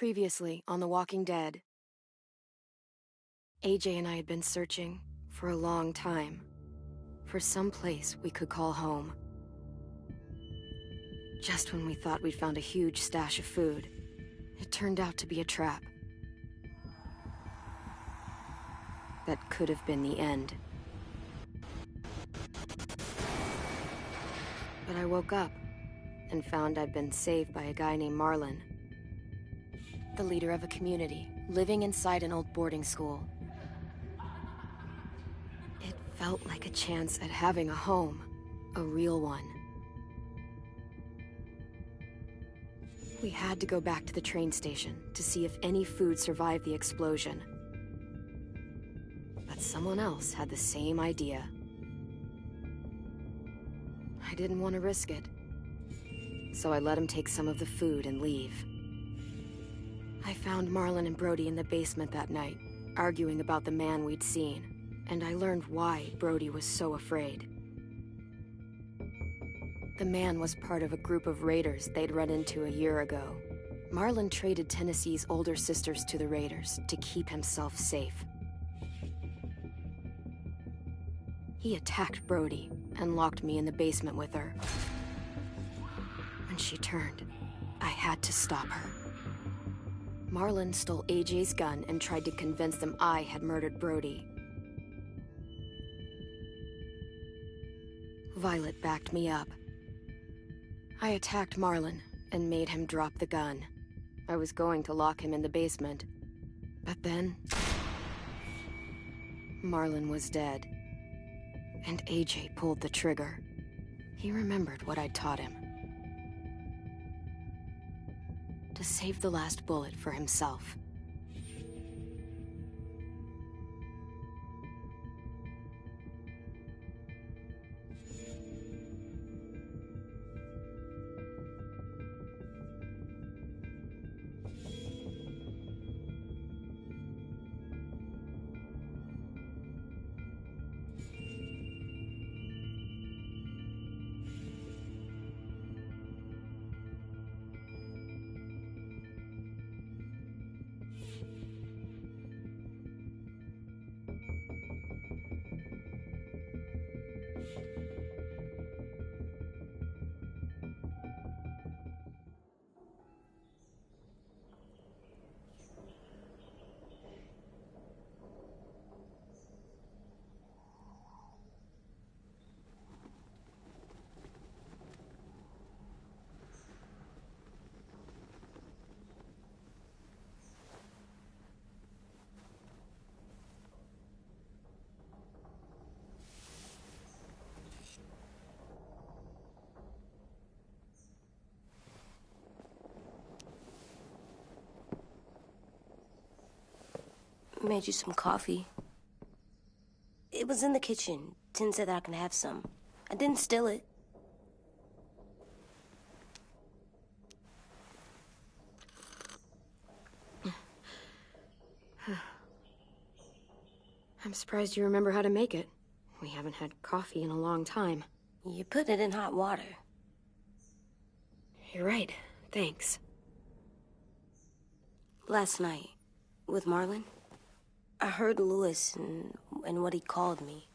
Previously on The Walking Dead. AJ and I had been searching for a long time for some place we could call home. Just when we thought we'd found a huge stash of food, it turned out to be a trap. That could have been the end. But I woke up and found I'd been saved by a guy named Marlon, the leader of a community living inside an old boarding school. It felt like a chance at having a home, a real one. We had to go back to the train station to see if any food survived the explosion. But someone else had the same idea. I didn't want to risk it, so I let him take some of the food and leave. I found Marlon and Brody in the basement that night, arguing about the man we'd seen, and I learned why Brody was so afraid. The man was part of a group of raiders they'd run into a year ago. Marlon traded Tennessee's older sisters to the raiders to keep himself safe. He attacked Brody and locked me in the basement with her. When she turned, I had to stop her. Marlon stole AJ's gun and tried to convince them I had murdered Brody. Violet backed me up. I attacked Marlon and made him drop the gun. I was going to lock him in the basement, but then Marlon was dead, and AJ pulled the trigger. He remembered what I'd taught him. To save the last bullet for himself. Made you some coffee. It was in the kitchen. Tin said that I can have some. I didn't steal it. I'm surprised you remember how to make it. We haven't had coffee in a long time. You put it in hot water. You're right. Thanks. Last night, with Marlon, I heard Lewis and what he called me.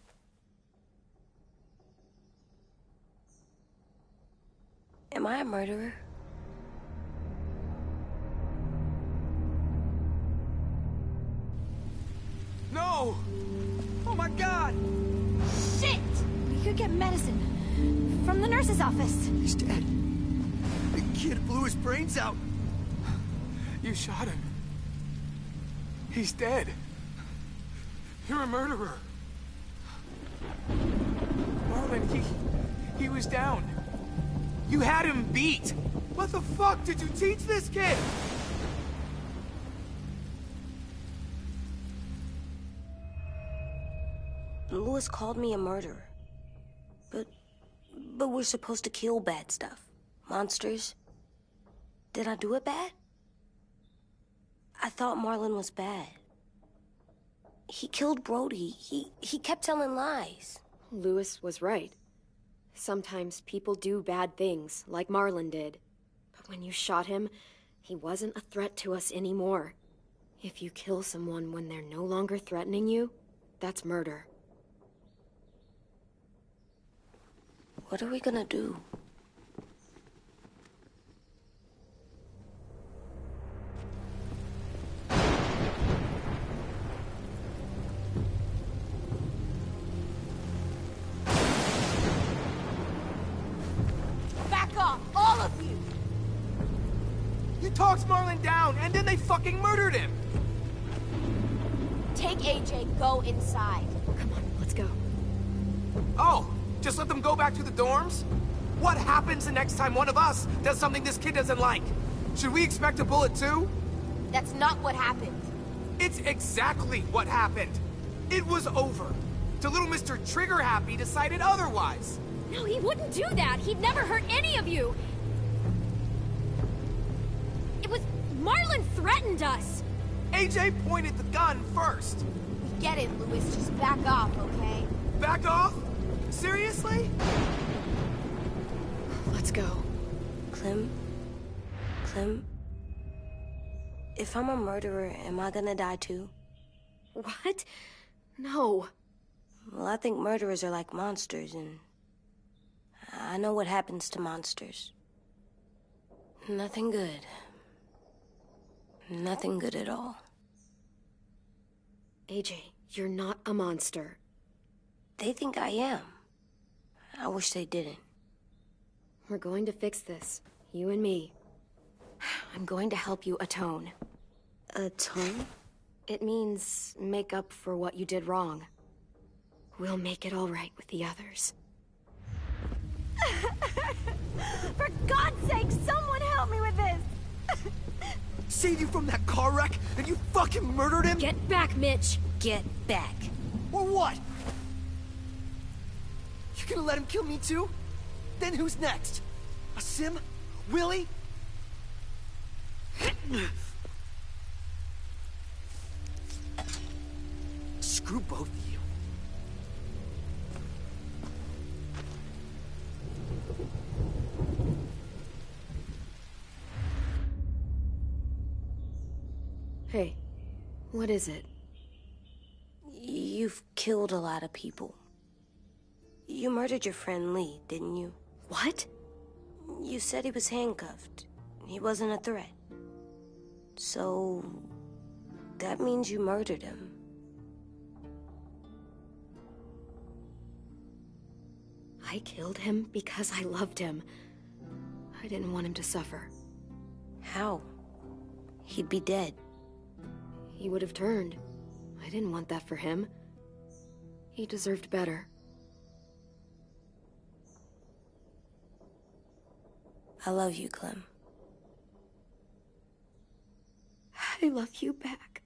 Am I a murderer? No! Oh my God! Shit! We could get medicine from the nurse's office. He's dead. The kid blew his brains out. You shot him. He's dead. You're a murderer. Marlon, he was down. You had him beat. What the fuck did you teach this kid? Lewis called me a murderer. But we're supposed to kill bad stuff. Monsters. Did I do it bad? I thought Marlon was bad. He killed Brody. He kept telling lies. Lewis was right. Sometimes people do bad things, like Marlon did. But when you shot him, He wasn't a threat to us anymore. If you kill someone when they're no longer threatening you, that's murder. What are we gonna do? Back off, all of you! You talked Marlon down, and then they fucking murdered him! Take AJ, go inside. Come on, let's go. Oh, just let them go back to the dorms? What happens the next time one of us does something this kid doesn't like? Should we expect a bullet too? That's not what happened. It's exactly what happened. It was over. Till little Mr. Trigger Happy decided otherwise. No, he wouldn't do that. He'd never hurt any of you. It was... Marlon threatened us. AJ pointed the gun first. We get it, Louis. Just back off, okay? Back off? Seriously? Let's go. Clem? If I'm a murderer, am I gonna die too? What? No. Well, I think murderers are like monsters, and I know what happens to monsters. Nothing good. Nothing good at all. AJ, you're not a monster. They think I am. I wish they didn't. We're going to fix this. You and me. I'm going to help you atone. Atone? It means make up for what you did wrong. We'll make it all right with the others. For God's sake, someone help me with this! Saved you from that car wreck, and you fucking murdered him? Get back, Mitch! Get back. Or what? You gonna let him kill me too? Then who's next? A Sim? Willie? Screw both of you. Hey, what is it? You've killed a lot of people. You murdered your friend Lee, didn't you? What? You said he was handcuffed. He wasn't a threat. So... that means you murdered him. I killed him because I loved him. I didn't want him to suffer. How? He'd be dead. He would have turned. I didn't want that for him. He deserved better. I love you, Clem. I love you back.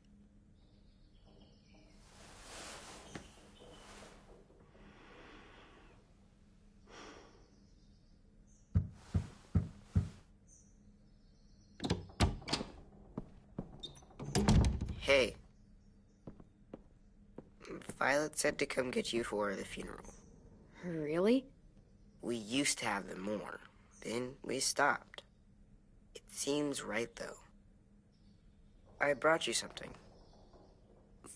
Hey. Violet said to come get you for the funeral. Really? We used to have them more. Then we stopped. It seems right, though. I brought you something.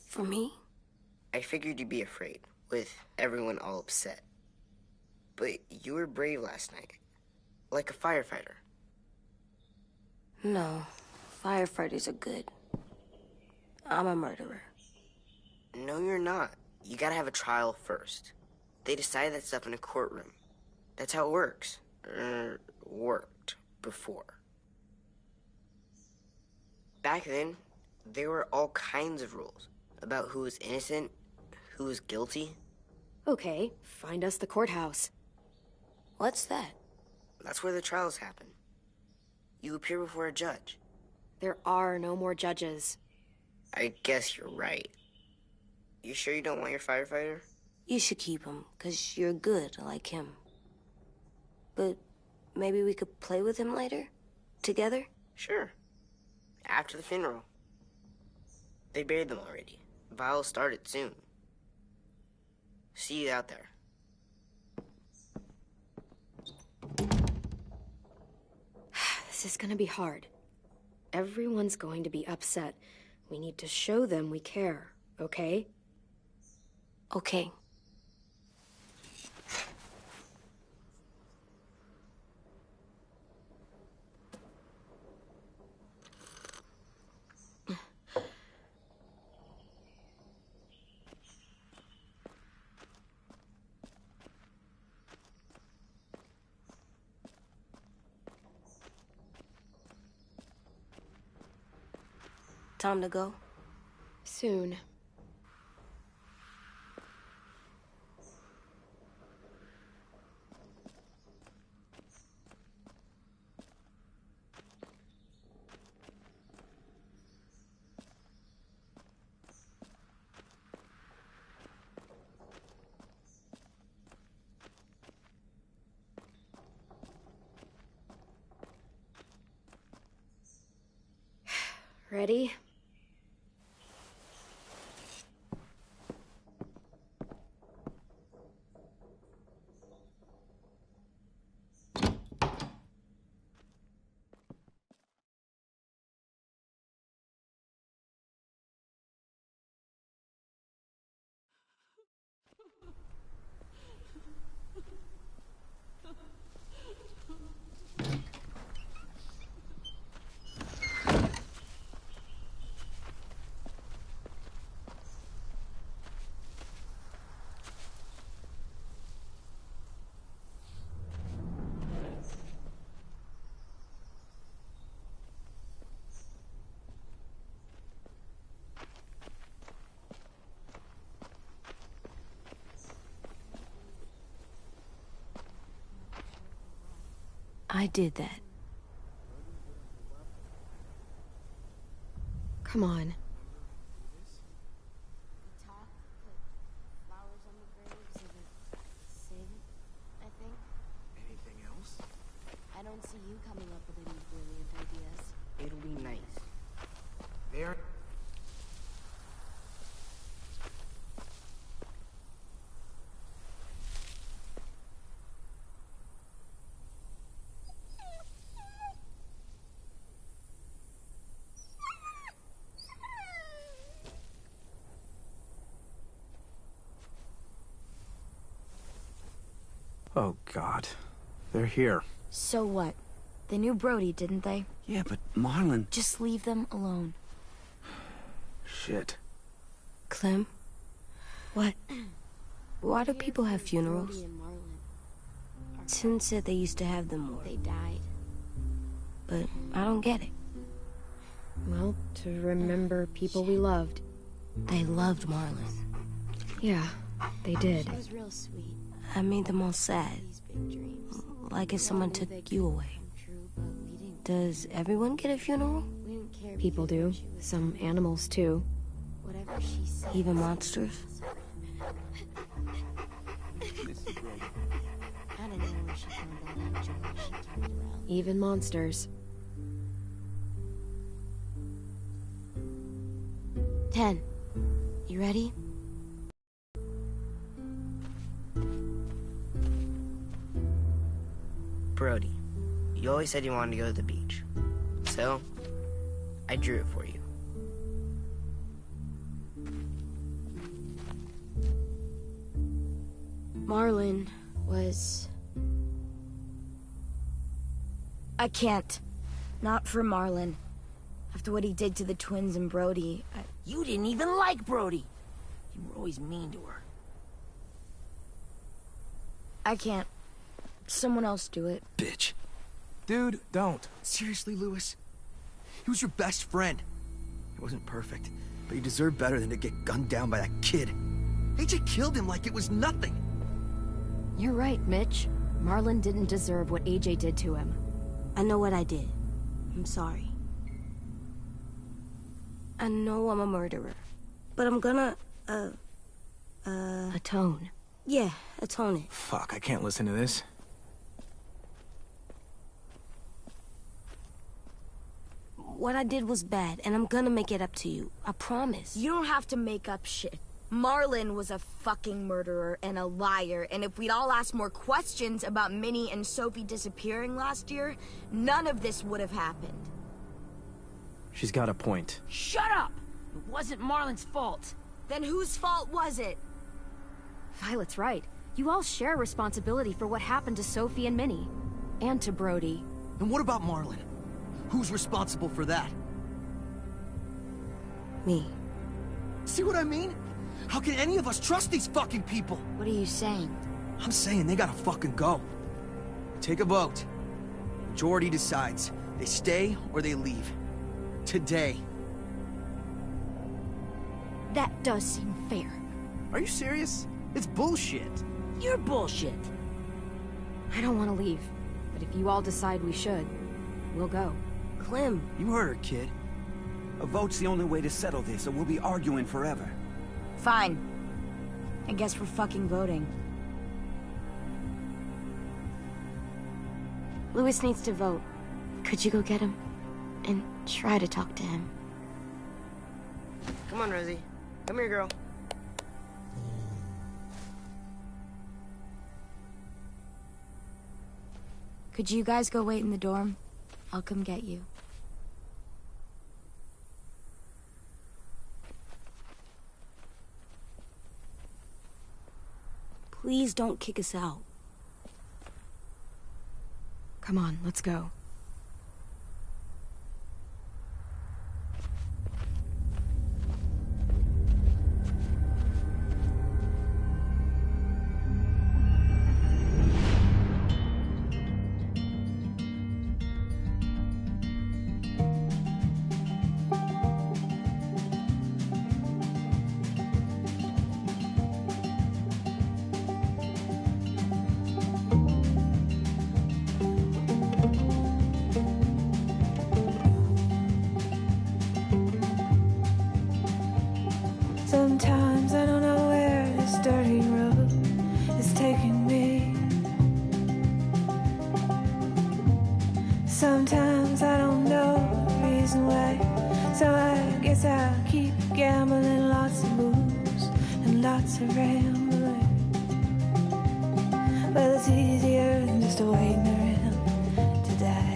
For me? I figured you'd be afraid, with everyone all upset. But you were brave last night. Like a firefighter. No. Firefighters are good. I'm a murderer. No, you're not. You gotta have a trial first. They decide that stuff in a courtroom. That's how it works. Worked before. Back then, there were all kinds of rules about who was innocent, who was guilty. Okay, find us the courthouse. What's that? That's where the trials happen. You appear before a judge. There are no more judges. I guess you're right. You sure you don't want your firefighter? You should keep him, 'cause you're good like him. But maybe we could play with him later? Together? Sure. After the funeral. They buried them already. Vile'll start it soon. See you out there. This is gonna be hard. Everyone's going to be upset. We need to show them we care, okay? Okay. Time to go? Soon. Ready? I did that. Come on. Talk, put flowers on the graves, and sing, I think. Anything else? I don't see you coming up with any brilliant ideas. It'll be nice. There. Oh, God. They're here. So what? They knew Brody, didn't they? Yeah, but Marlon... Just leave them alone. Shit. Clem? What? Why do people have funerals? Brody and Marlon. Sin said they used to have them more, They died. but I don't get it. Well, to remember people we loved. They loved Marlon. Yeah, they did. She was real sweet. I made them all sad, These big dreams. like if someone took you away. Come true, but we didn't. Does everyone get a funeral? We didn't care. People do. because she was Some animals, too. whatever she said. Even monsters? I don't know where she found that out, George. She turned around. Even monsters. 10. You ready? Brody, you always said you wanted to go to the beach. So, I drew it for you. Marlon was... I can't. Not for Marlon. After what he did to the twins and Brody, You didn't even like Brody. You were always mean to her. I can't. Someone else do it. Bitch. Dude, don't. Seriously, Lewis? He was your best friend. He wasn't perfect, but he deserved better than to get gunned down by that kid. AJ killed him like it was nothing. You're right, Mitch. Marlon didn't deserve what AJ did to him. I know what I did. I'm sorry. I know I'm a murderer, but I'm gonna, Atone. yeah, atone it. Fuck, I can't listen to this. What I did was bad, and I'm gonna make it up to you. I promise. You don't have to make up shit. Marlon was a fucking murderer and a liar, and if we'd all asked more questions about Minnie and Sophie disappearing last year, none of this would have happened. She's got a point. Shut up! It wasn't Marlon's fault. Then whose fault was it? Violet's right. You all share responsibility for what happened to Sophie and Minnie. And to Brody. And what about Marlon? Who's responsible for that? Me. See what I mean? How can any of us trust these fucking people? What are you saying? I'm saying they gotta fucking go. Take a vote. Majority decides. They stay or they leave. Today. That does seem fair. Are you serious? It's bullshit. You're bullshit. I don't want to leave. But if you all decide we should, we'll go. Clem, You heard her, kid. A vote's the only way to settle this, or we'll be arguing forever. Fine. I guess we're fucking voting. Louis needs to vote. Could you go get him? And try to talk to him. Come on, Rosie. Come here, girl. Could you guys go wait in the dorm? I'll come get you. Please don't kick us out. Come on, let's go. Sometimes I don't know where this dirty road is taking me. Sometimes I don't know the reason why. So I guess I'll keep gambling, lots of moves and lots of rambling. Well, it's easier than just waiting around to die.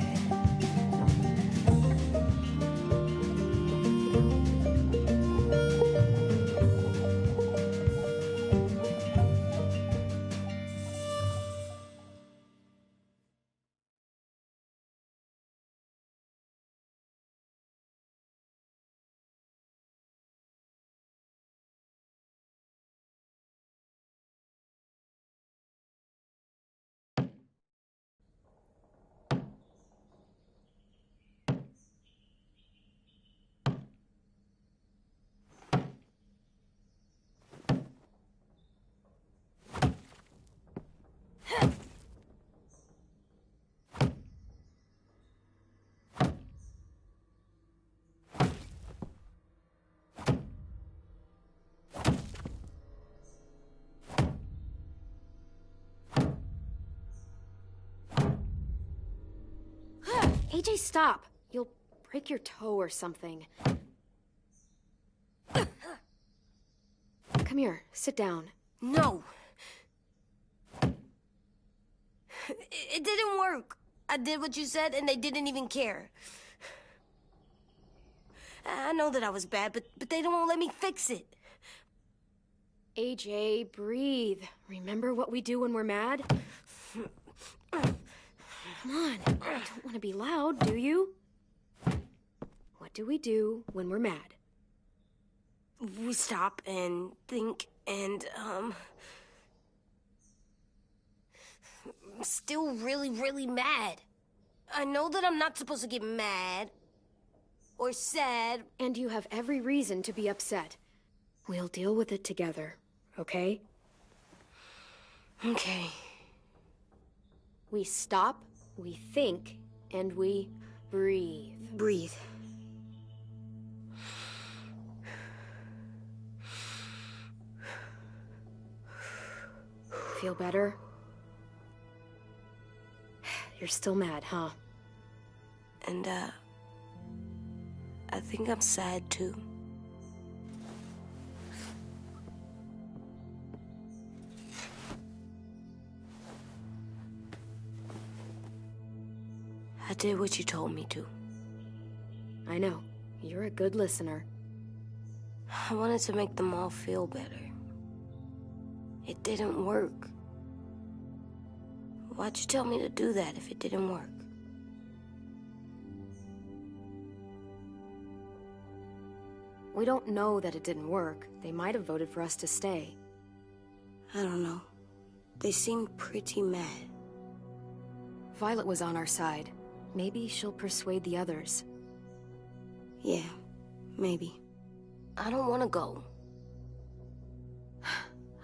AJ, stop! You'll break your toe or something. Come here, sit down. No. It didn't work. I did what you said, and they didn't even care. I know that I was bad, but they don't let me fix it. AJ, breathe. Remember what we do when we're mad? Come on, you don't want to be loud, do you? What do we do when we're mad? We stop and think and, I'm still really, really mad. I know that I'm not supposed to get mad or sad. And you have every reason to be upset. We'll deal with it together, okay? Okay. We stop, we think, and we breathe. Breathe. Feel better? You're still mad, huh? And, I think I'm sad, too. I did what you told me to. I know. You're a good listener. I wanted to make them all feel better. It didn't work. Why'd you tell me to do that if it didn't work? We don't know that it didn't work. They might have voted for us to stay. I don't know. They seemed pretty mad. Violet was on our side. Maybe she'll persuade the others. Yeah, maybe. I don't want to go.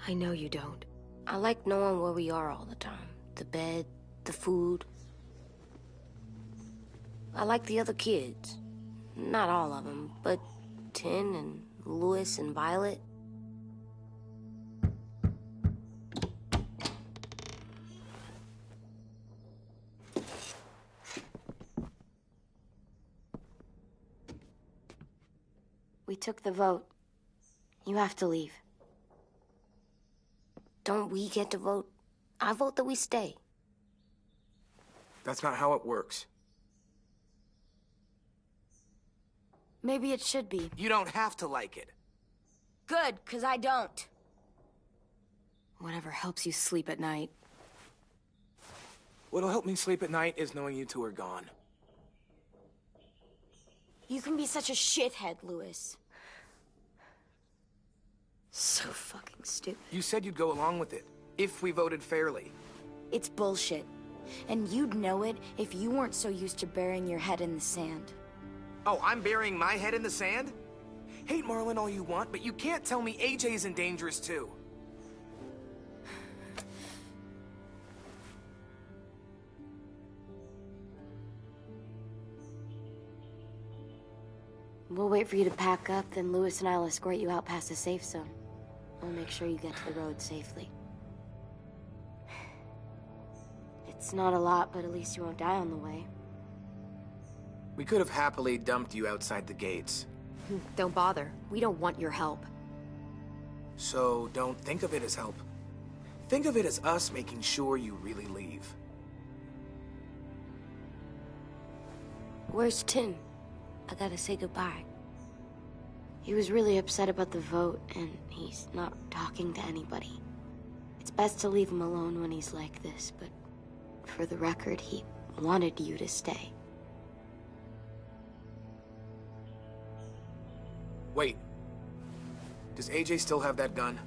I know you don't. I like knowing where we are all the time. The bed, the food. I like the other kids. Not all of them, but Tin and Louis and Violet. We took the vote. You have to leave. Don't we get to vote? I vote that we stay. That's not how it works. Maybe it should be. You don't have to like it. Good, 'cause I don't. Whatever helps you sleep at night. What'll help me sleep at night is knowing you two are gone. You can be such a shithead, Louis. So fucking stupid. You said you'd go along with it, if we voted fairly. It's bullshit. And you'd know it if you weren't so used to burying your head in the sand. Oh, I'm burying my head in the sand? Hate Marlin all you want, but you can't tell me AJ isn't dangerous too. We'll wait for you to pack up, then Louis and I'll escort you out past the safe zone. We'll make sure you get to the road safely. It's not a lot, but at least you won't die on the way. We could have happily dumped you outside the gates. Don't bother. We don't want your help. So don't think of it as help. Think of it as us making sure you really leave. Where's Tin? I gotta say goodbye. He was really upset about the vote, and he's not talking to anybody. It's best to leave him alone when he's like this, but for the record, he wanted you to stay. Wait. Does AJ still have that gun?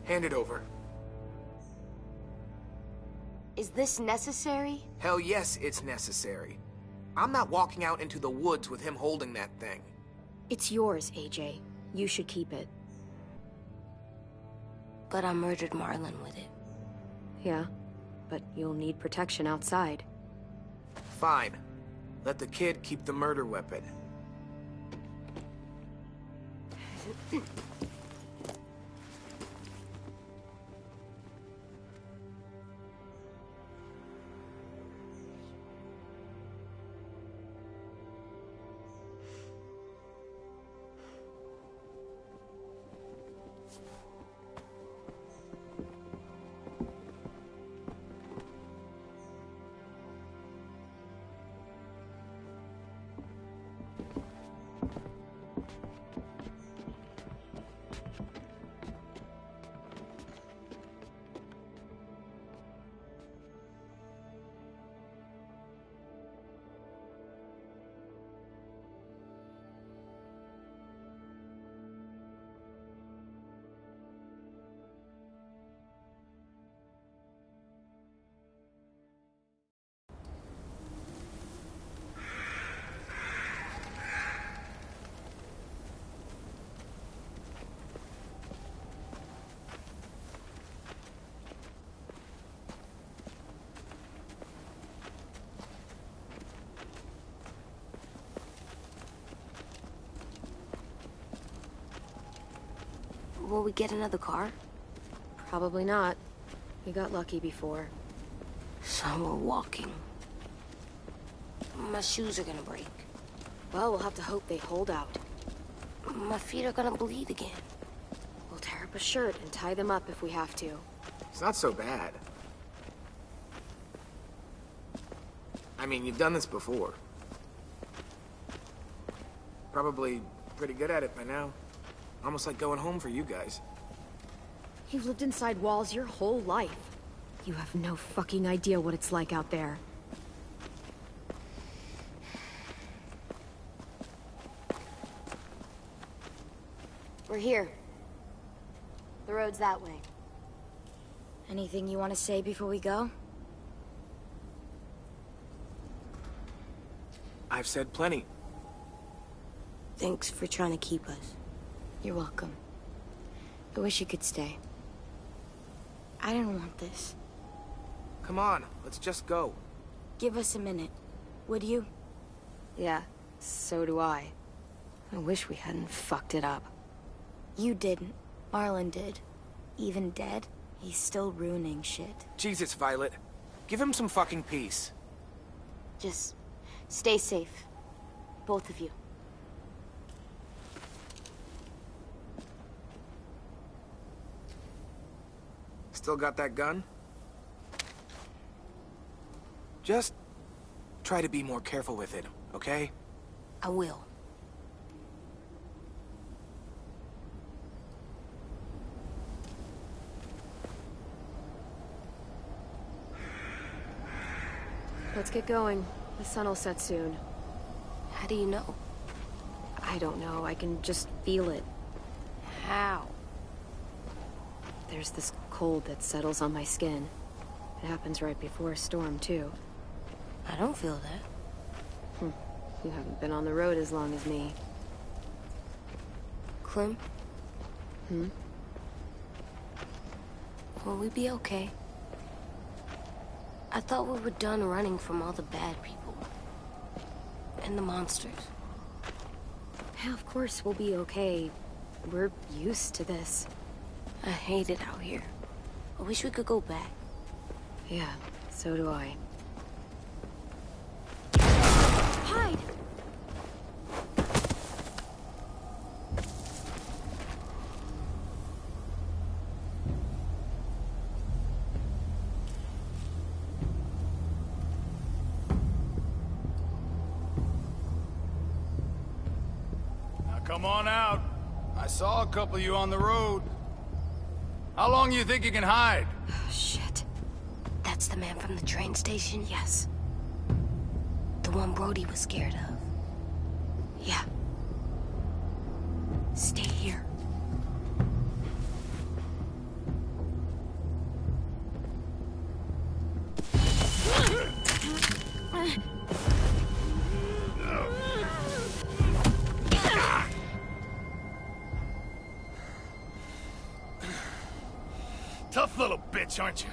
Hand it over. Is this necessary? Hell yes, it's necessary. I'm not walking out into the woods with him holding that thing. It's yours, AJ. You should keep it. But I murdered Marlin with it. Yeah, but you'll need protection outside. Fine. Let the kid keep the murder weapon. Will we get another car? Probably not. We got lucky before. So we're walking. My shoes are gonna break. Well, we'll have to hope they hold out. My feet are gonna bleed again. We'll tear up a shirt and tie them up if we have to. It's not so bad. I mean, you've done this before. Probably pretty good at it by now. Almost like going home for you guys. You've lived inside walls your whole life. You have no fucking idea what it's like out there. We're here. The road's that way. Anything you want to say before we go? I've said plenty. Thanks for trying to keep us. You're welcome. I wish you could stay. I didn't want this. Come on, let's just go. Give us a minute, would you? Yeah, so do I. I wish we hadn't fucked it up. You didn't. Marlon did. Even dead, he's still ruining shit. Jesus, Violet. Give him some fucking peace. Just stay safe. Both of you. Still got that gun? Just try to be more careful with it, okay? I will. Let's get going. The sun will set soon. How do you know? I don't know. I can just feel it. How? There's this cold that settles on my skin. It happens right before a storm, too. I don't feel that. You haven't been on the road as long as me. Clem? Will we be okay? I thought we were done running from all the bad people. And the monsters. Yeah, of course we'll be okay. We're used to this. I hate it out here. I wish we could go back. Yeah, so do I. Hide! Now come on out. I saw a couple of you on the road. How long you think you can hide? Oh, shit. That's the man from the train station? Yes. The one Brody was scared of. Yeah. Stay here. Tough little bitch, aren't you?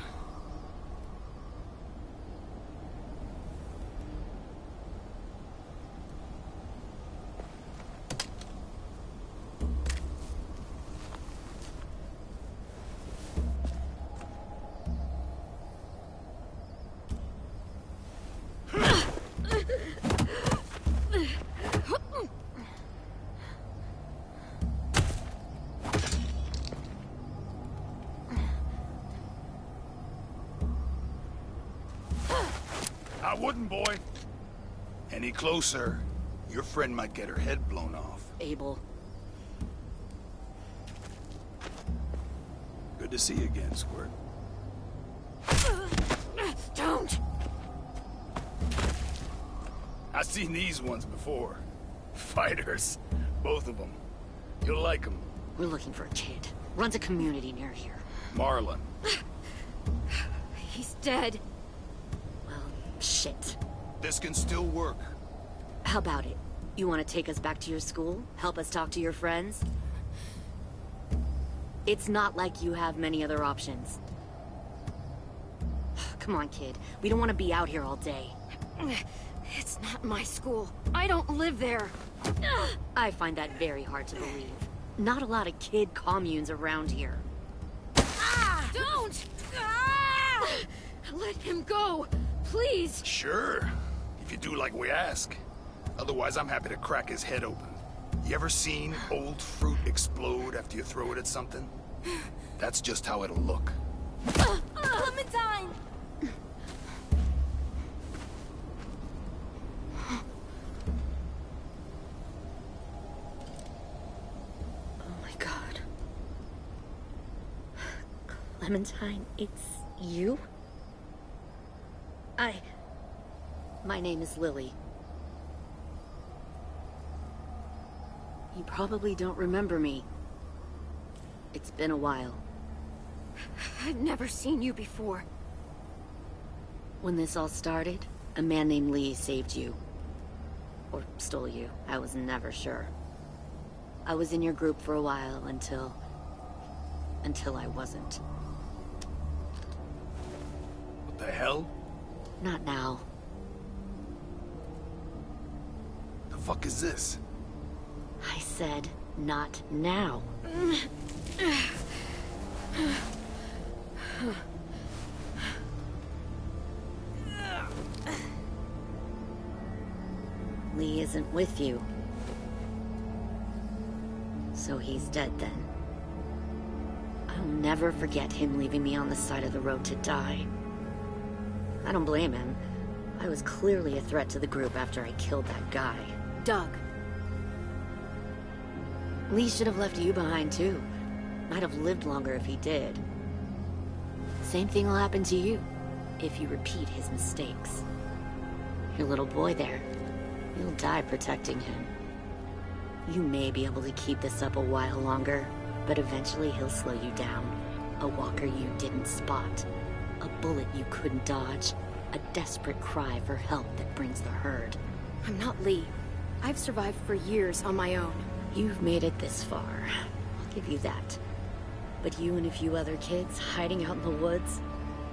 I wouldn't, boy. Any closer, your friend might get her head blown off. Abel. Good to see you again, Squirt. Don't! I've seen these ones before. Fighters. Both of them. You'll like them. We're looking for a kid. Runs a community near here. Marlon. He's dead. Well, shit. This can still work. How about it? You want to take us back to your school? Help us talk to your friends? It's not like you have many other options. Come on, kid. We don't want to be out here all day. It's not my school. I don't live there. I find that very hard to believe. Not a lot of kid communes around here. Don't! Let him go, please. Sure. If you do like we ask. Otherwise, I'm happy to crack his head open. You ever seen old fruit explode after you throw it at something? That's just how it'll look. Clementine! Oh my god. Clementine, it's you? My name is Lily. You probably don't remember me. It's been a while. I've never seen you before. When this all started, a man named Lee saved you. Or stole you. I was never sure. I was in your group for a while until I wasn't. What the hell? Not now. The fuck is this? I said, not now. Lee isn't with you. So he's dead then. I'll never forget him leaving me on the side of the road to die. I don't blame him. I was clearly a threat to the group after I killed that guy. Doug. Lee should have left you behind too. Might have lived longer if he did. Same thing will happen to you, if you repeat his mistakes. Your little boy there, you'll die protecting him. You may be able to keep this up a while longer, but eventually he'll slow you down. A walker you didn't spot. A bullet you couldn't dodge. A desperate cry for help that brings the herd. I'm not Lee. I've survived for years on my own. You've made it this far. I'll give you that. But you and a few other kids hiding out in the woods,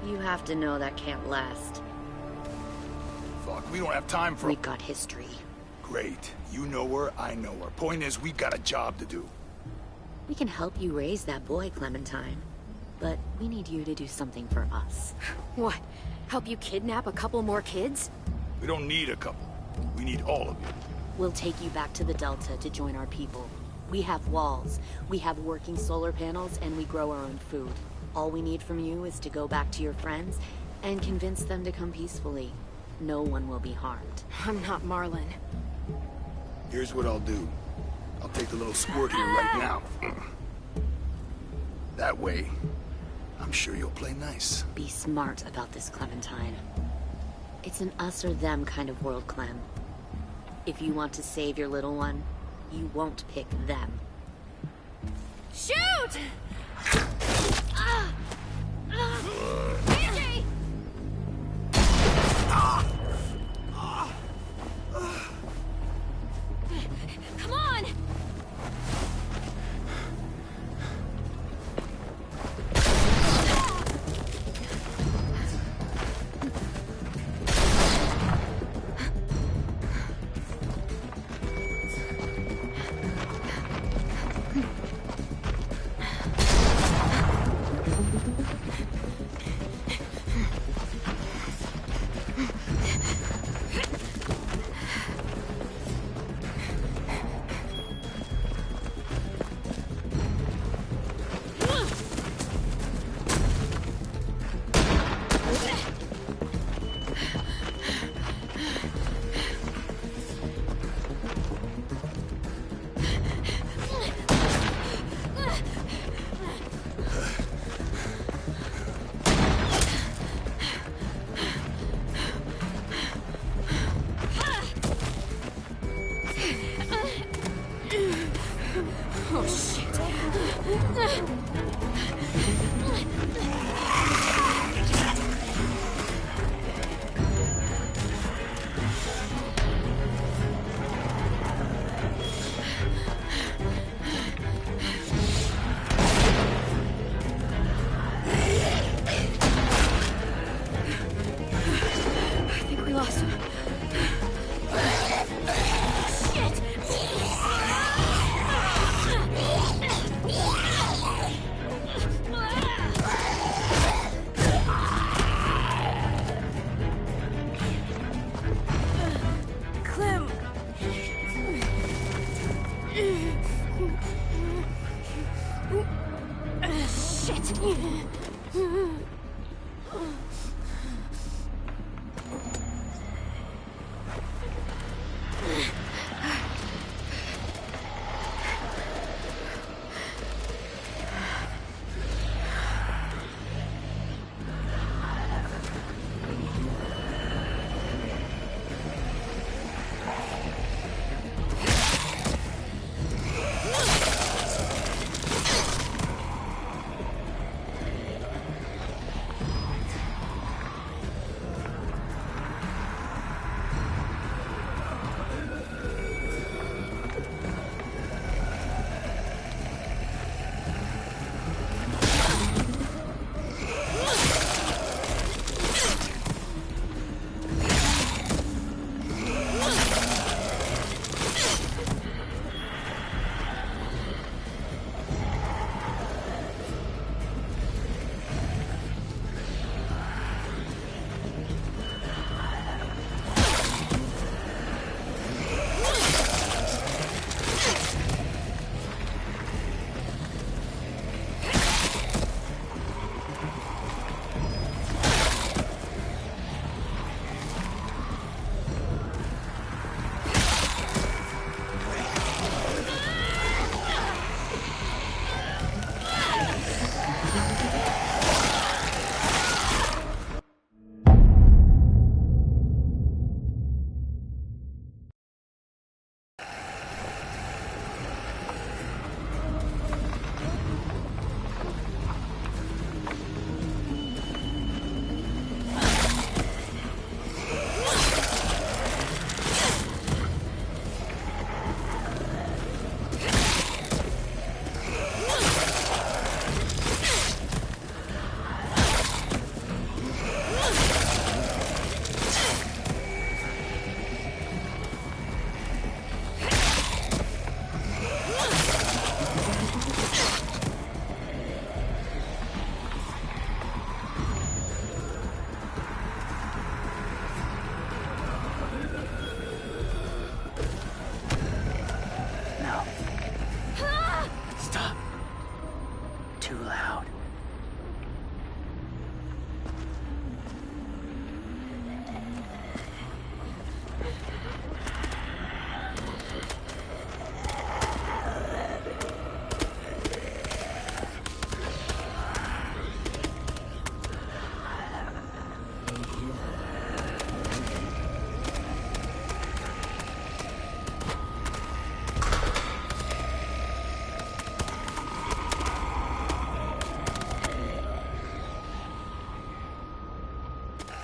you have to know that can't last. Fuck, we don't have time for... We've got history. Great. You know her, I know her. Point is, we got a job to do. We can help you raise that boy, Clementine. But we need you to do something for us. What? Help you kidnap a couple more kids? We don't need a couple. We need all of you. We'll take you back to the Delta to join our people. We have walls, we have working solar panels, and we grow our own food. All we need from you is to go back to your friends and convince them to come peacefully. No one will be harmed. I'm not Marlon. Here's what I'll do. I'll take the little squirt here right now. That way, I'm sure you'll play nice. Be smart about this, Clementine. It's an us or them kind of world, Clem. If you want to save your little one, you won't pick them. Shoot! AJ! Come on!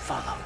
Follow.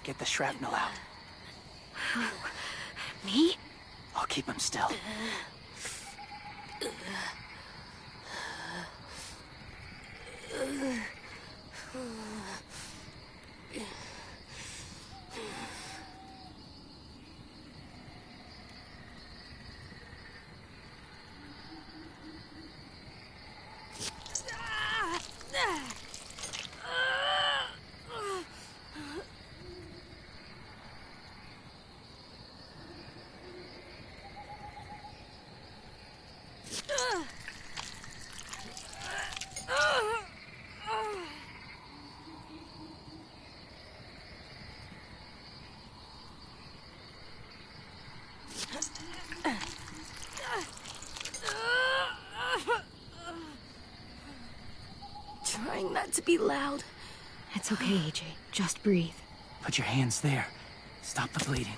Get the shrapnel out. Me? I'll keep him still. trying not to be loud. It's okay, AJ. Just breathe. Put your hands there. Stop the bleeding.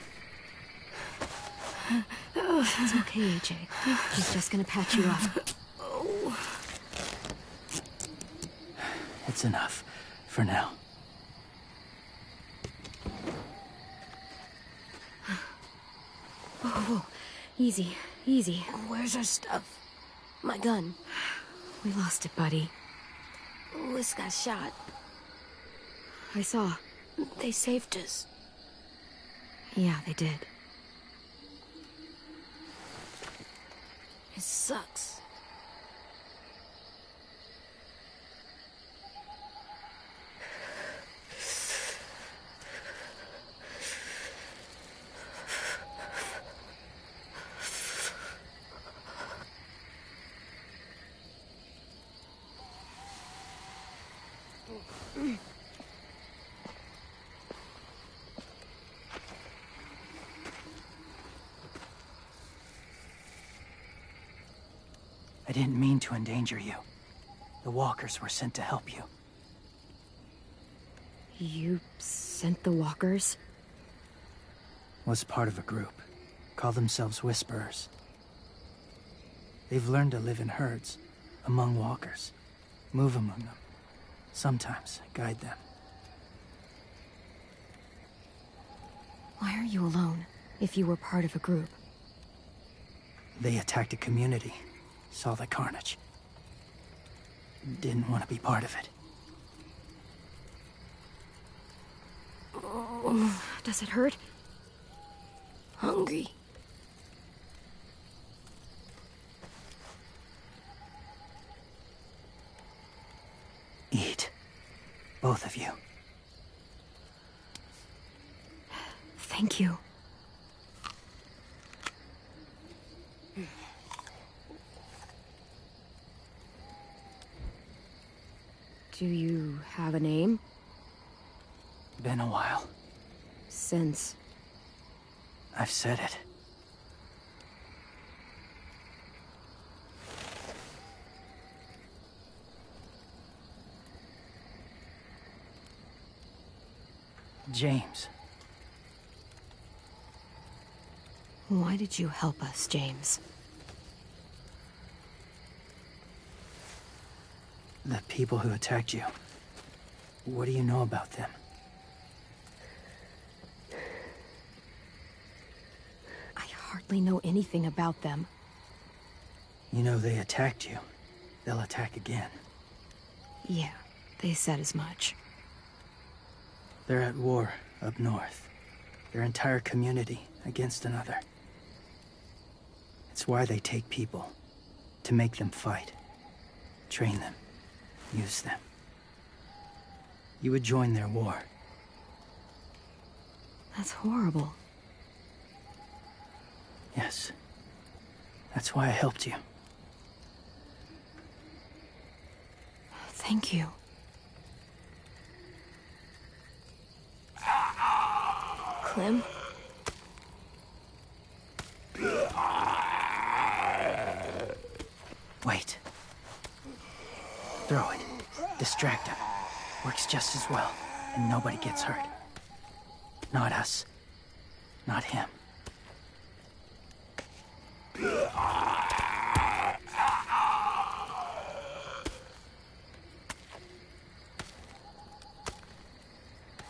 It's okay, AJ. He's just gonna patch you up. Oh. It's enough. For now. Whoa, whoa. Easy, easy. Where's our stuff? My gun. We lost it, buddy. Lewis got shot. I saw. They saved us. Yeah, they did. It sucks. I didn't mean to endanger you. The walkers were sent to help you. You sent the walkers? Was part of a group. Call themselves Whisperers. They've learned to live in herds, among walkers. Move among them. Sometimes guide them. Why are you alone, if you were part of a group? They attacked a community. Saw the carnage. Didn't want to be part of it. Oh. Does it hurt? Hungry. Eat. Both of you. Thank you. Do you have a name? Been a while. Since? I've said it. James. Why did you help us, James? The people who attacked you. What do you know about them? I hardly know anything about them. You know they attacked you. They'll attack again. Yeah, they said as much. They're at war up north. Their entire community against another. It's why they take people. To make them fight. Train them. Use them. You would join their war. That's horrible. Yes. That's why I helped you. Thank you. Clem? Wait. Throw it. Distract him. Works just as well, and nobody gets hurt. Not us. Not him.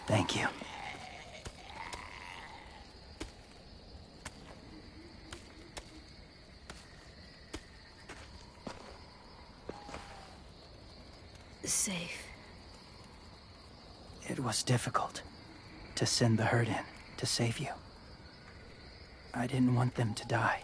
Thank you. Safe. It was difficult to send the herd in to save you. I didn't want them to die.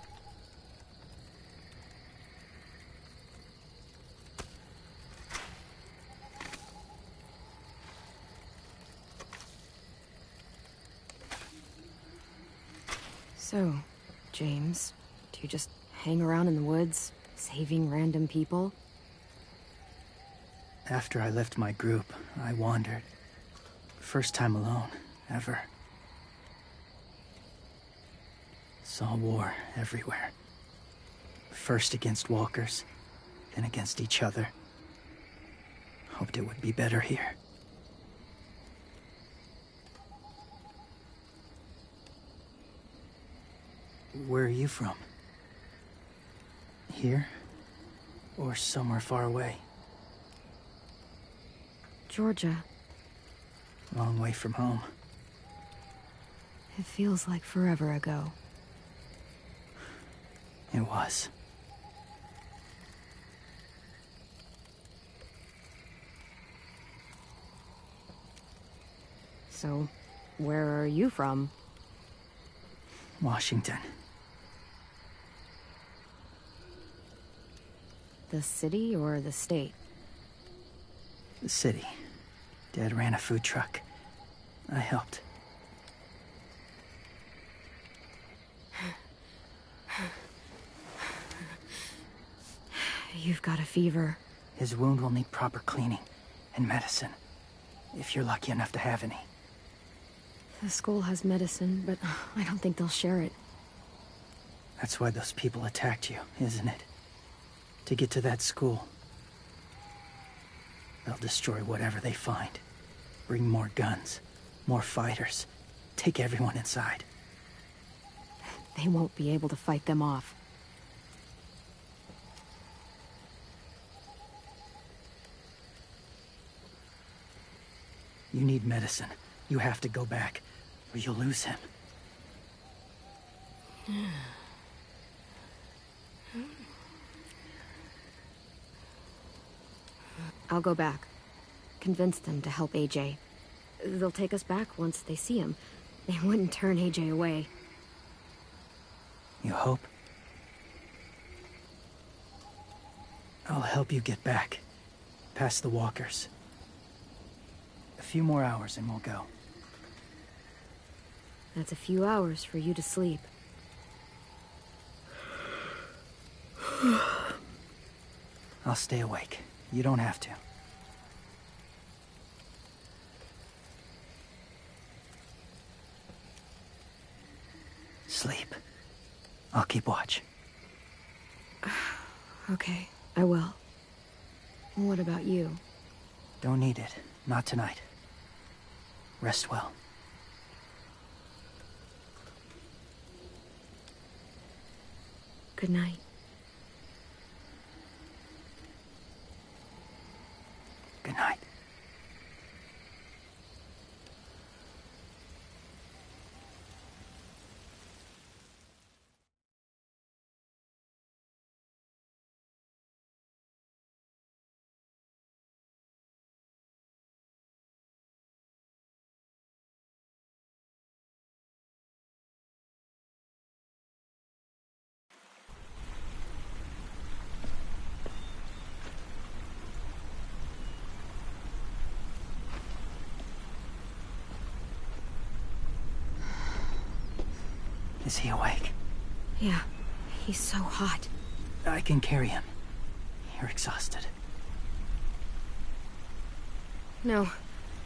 So, James, do you just hang around in the woods, saving random people? After I left my group, I wandered. First time alone, ever. Saw war everywhere. First against walkers, then against each other. Hoped it would be better here. Where are you from? Here? Or somewhere far away? Georgia. Long way from home. It feels like forever ago. It was. So, where are you from? Washington. The city or the state? The city. Dad ran a food truck. I helped. You've got a fever. His wound will need proper cleaning and medicine, if you're lucky enough to have any. The school has medicine, but I don't think they'll share it. That's why those people attacked you, isn't it? To get to that school. They'll destroy whatever they find. Bring more guns, more fighters. Take everyone inside. They won't be able to fight them off. You need medicine. You have to go back, or you'll lose him. I'll go back. Convince them to help AJ. They'll take us back once they see him. They wouldn't turn AJ away. You hope? I'll help you get back. Past the walkers. A few more hours and we'll go. That's a few hours for you to sleep. I'll stay awake. You don't have to. Sleep. I'll keep watch. Okay, I will. What about you? Don't need it. Not tonight. Rest well. Good night. Good night. Is he awake? Yeah, he's so hot. I can carry him. You're exhausted. No,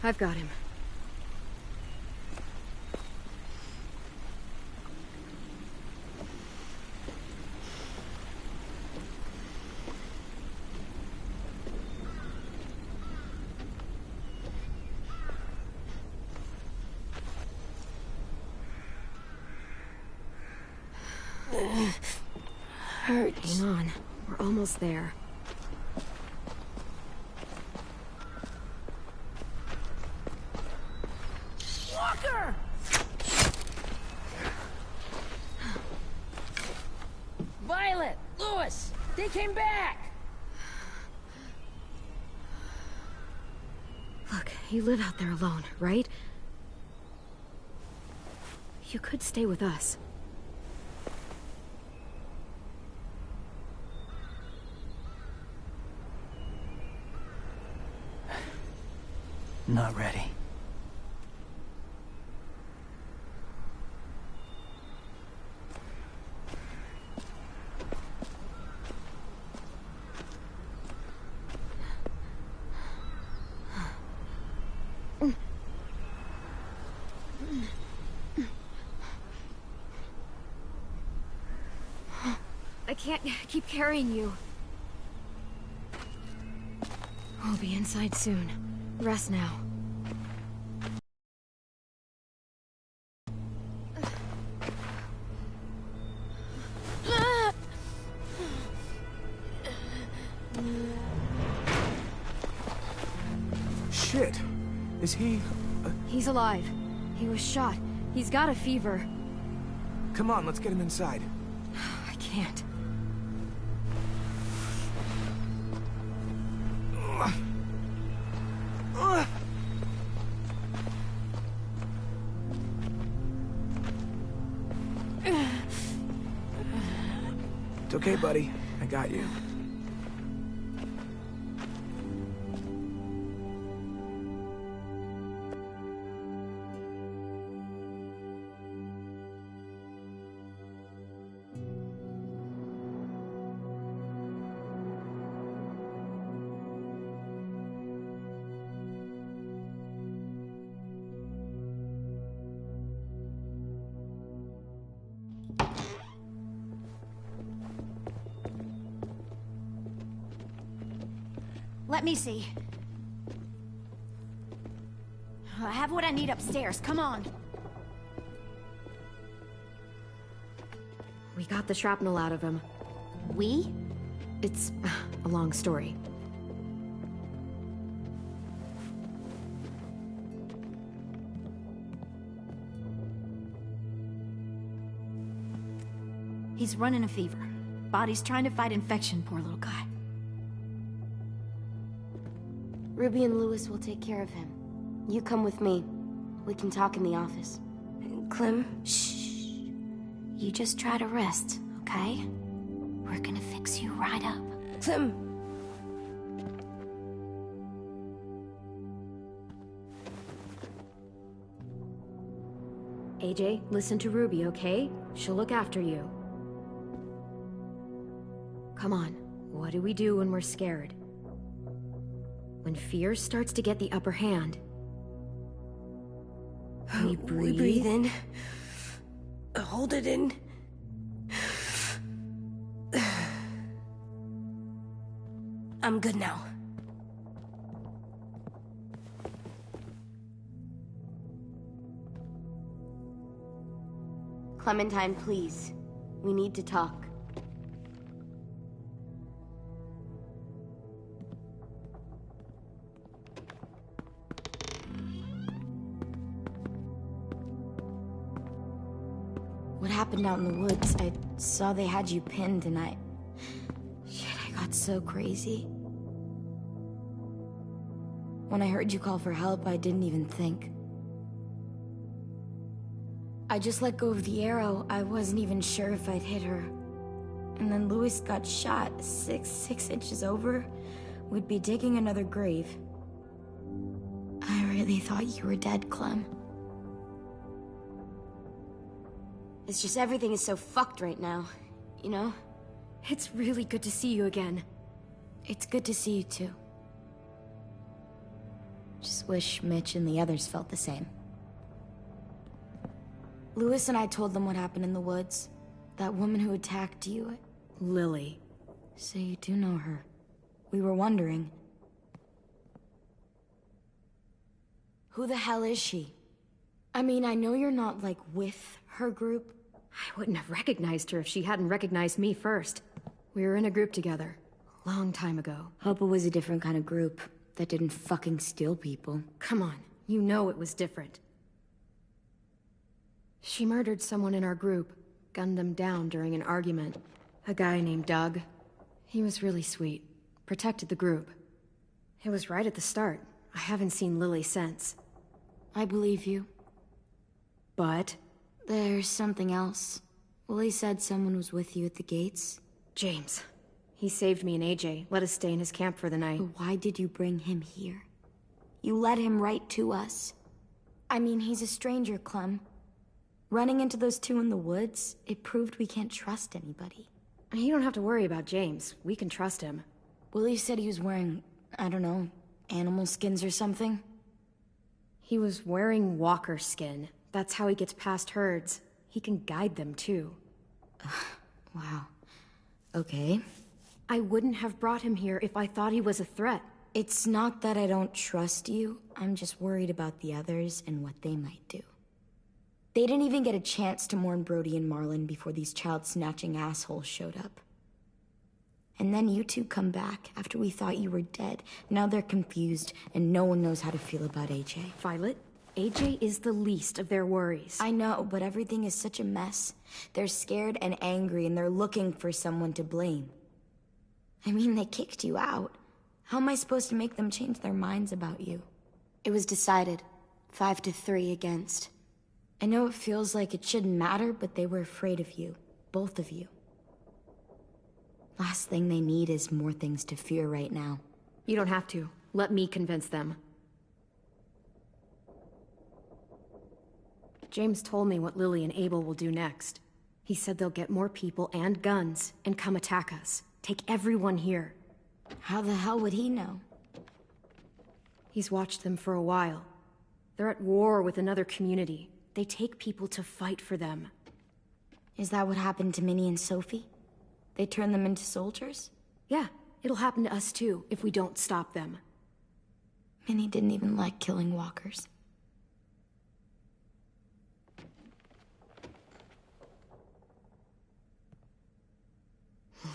I've got him. Hurts. Hang on, we're almost there. Walker! Violet! Lewis! They came back! Look, you live out there alone, right? You could stay with us. Not ready. I can't keep carrying you. I'll be inside soon. Rest now. Shit. Is he... He's alive. He was shot. He's got a fever. Come on, let's get him inside. I can't. It's okay, buddy. I got you. Let me see. I have what I need upstairs. Come on. We got the shrapnel out of him. We? It's a long story. He's running a fever. Body's trying to fight infection, poor little guy. Ruby and Lewis will take care of him. You come with me. We can talk in the office. Clem? Shh. You just try to rest, okay? We're gonna fix you right up. Clem! AJ, listen to Ruby, okay? She'll look after you. Come on, what do we do when we're scared? When fear starts to get the upper hand, we breathe. We breathe in. Hold it in. I'm good now. Clementine, please. We need to talk. What happened out in the woods? I saw they had you pinned and Shit, I got so crazy. When I heard you call for help, I didn't even think. I just let go of the arrow. I wasn't even sure if I'd hit her. And then Lewis got shot 6 inches over. We'd be digging another grave. I really thought you were dead, Clem. It's just everything is so fucked right now, you know? It's really good to see you again. It's good to see you too. Just wish Mitch and the others felt the same. Lewis and I told them what happened in the woods. That woman who attacked you. Lily. So you do know her. We were wondering. Who the hell is she? I mean, I know you're not, like, with her group. I wouldn't have recognized her if she hadn't recognized me first. We were in a group together. A long time ago. Hope it was a different kind of group that didn't fucking steal people. Come on, you know it was different. She murdered someone in our group, gunned them down during an argument. A guy named Doug. He was really sweet. Protected the group. It was right at the start. I haven't seen Lily since. I believe you. But? There's something else. Willie said someone was with you at the gates. James. He saved me and AJ, let us stay in his camp for the night. But why did you bring him here? You led him right to us. I mean, he's a stranger, Clem. Running into those two in the woods, it proved we can't trust anybody. You don't have to worry about James. We can trust him. Willie said he was wearing, I don't know, animal skins or something? He was wearing walker skin. That's how he gets past herds. He can guide them, too. Wow. Okay. I wouldn't have brought him here if I thought he was a threat. It's not that I don't trust you. I'm just worried about the others and what they might do. They didn't even get a chance to mourn Brody and Marlon before these child-snatching assholes showed up. And then you two come back after we thought you were dead. Now they're confused, and no one knows how to feel about AJ. Violet, AJ is the least of their worries. I know, but everything is such a mess. They're scared and angry, and they're looking for someone to blame. I mean, they kicked you out. How am I supposed to make them change their minds about you? It was decided. 5-3 against. I know it feels like it shouldn't matter, but they were afraid of you. Both of you. Last thing they need is more things to fear right now. You don't have to. Let me convince them. James told me what Lily and Abel will do next. He said they'll get more people and guns and come attack us. Take everyone here. How the hell would he know? He's watched them for a while. They're at war with another community. They take people to fight for them. Is that what happened to Minnie and Sophie? They turn them into soldiers? Yeah, it'll happen to us too, if we don't stop them. Minnie didn't even like killing walkers.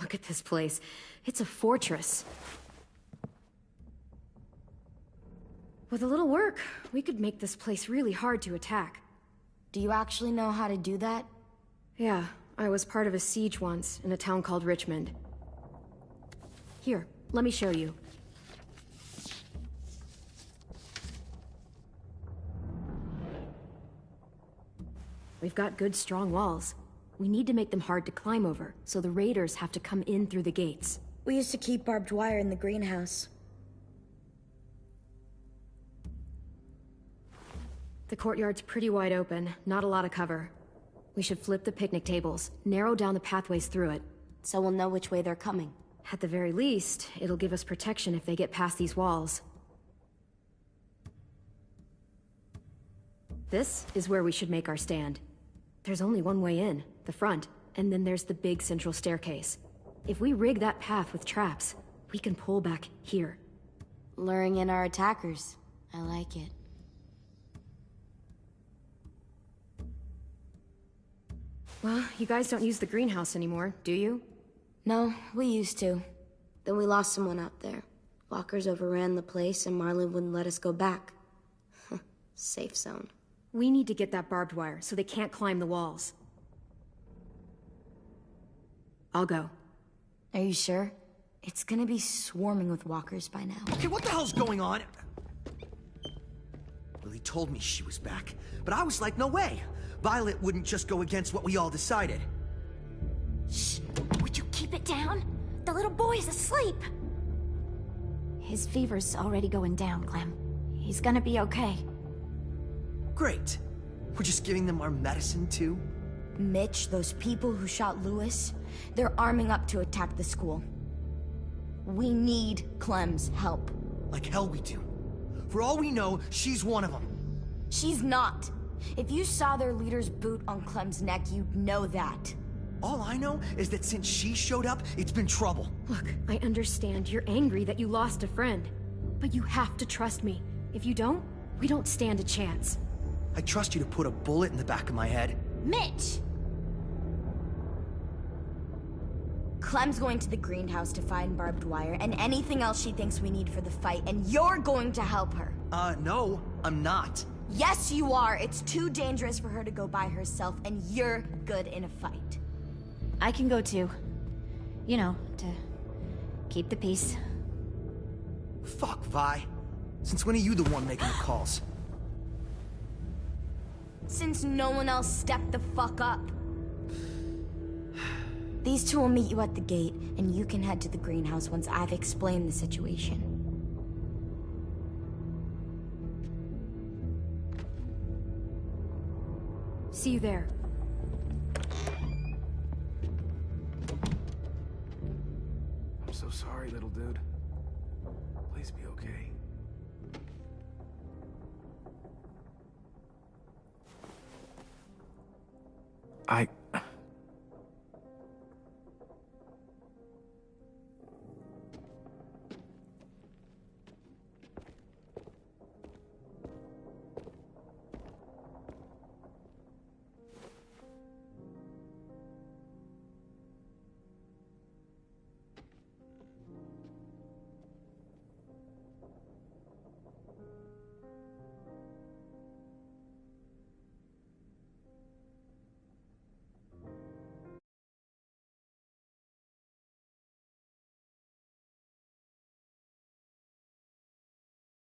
Look at this place. It's a fortress. With a little work, we could make this place really hard to attack. Do you actually know how to do that? Yeah, I was part of a siege once in a town called Richmond. Here, let me show you. We've got good, strong walls. We need to make them hard to climb over, so the raiders have to come in through the gates. We used to keep barbed wire in the greenhouse. The courtyard's pretty wide open, not a lot of cover. We should flip the picnic tables, narrow down the pathways through it. So we'll know which way they're coming. At the very least, it'll give us protection if they get past these walls. This is where we should make our stand. There's only one way in, the front, and then there's the big central staircase. If we rig that path with traps, we can pull back here. Luring in our attackers. I like it. Well, you guys don't use the greenhouse anymore, do you? No, we used to. Then we lost someone out there. Walkers overran the place and Marlon wouldn't let us go back. Safe zone. We need to get that barbed wire so they can't climb the walls. I'll go. Are you sure? It's gonna be swarming with walkers by now. Okay, what the hell's going on? Lily told me she was back, but I was like, no way. Violet wouldn't just go against what we all decided. Shh! Would you keep it down? The little boy's asleep! His fever's already going down, Clem. He's gonna be okay. Great. We're just giving them our medicine, too? Mitch, those people who shot Lewis, they're arming up to attack the school. We need Clem's help. Like hell we do. For all we know, she's one of them. She's not. If you saw their leader's boot on Clem's neck, you'd know that. All I know is that since she showed up, it's been trouble. Look, I understand you're angry that you lost a friend. But you have to trust me. If you don't, we don't stand a chance. I trust you to put a bullet in the back of my head. Mitch! Clem's going to the greenhouse to find barbed wire and anything else she thinks we need for the fight, and you're going to help her. No, I'm not. Yes, you are. It's too dangerous for her to go by herself, and you're good in a fight. I can go too. You know, to keep the peace. Fuck, Vi. Since when are you the one making the calls? Since no one else stepped the fuck up. These two will meet you at the gate, and you can head to the greenhouse once I've explained the situation. See you there. I'm so sorry, little dude. Please be okay.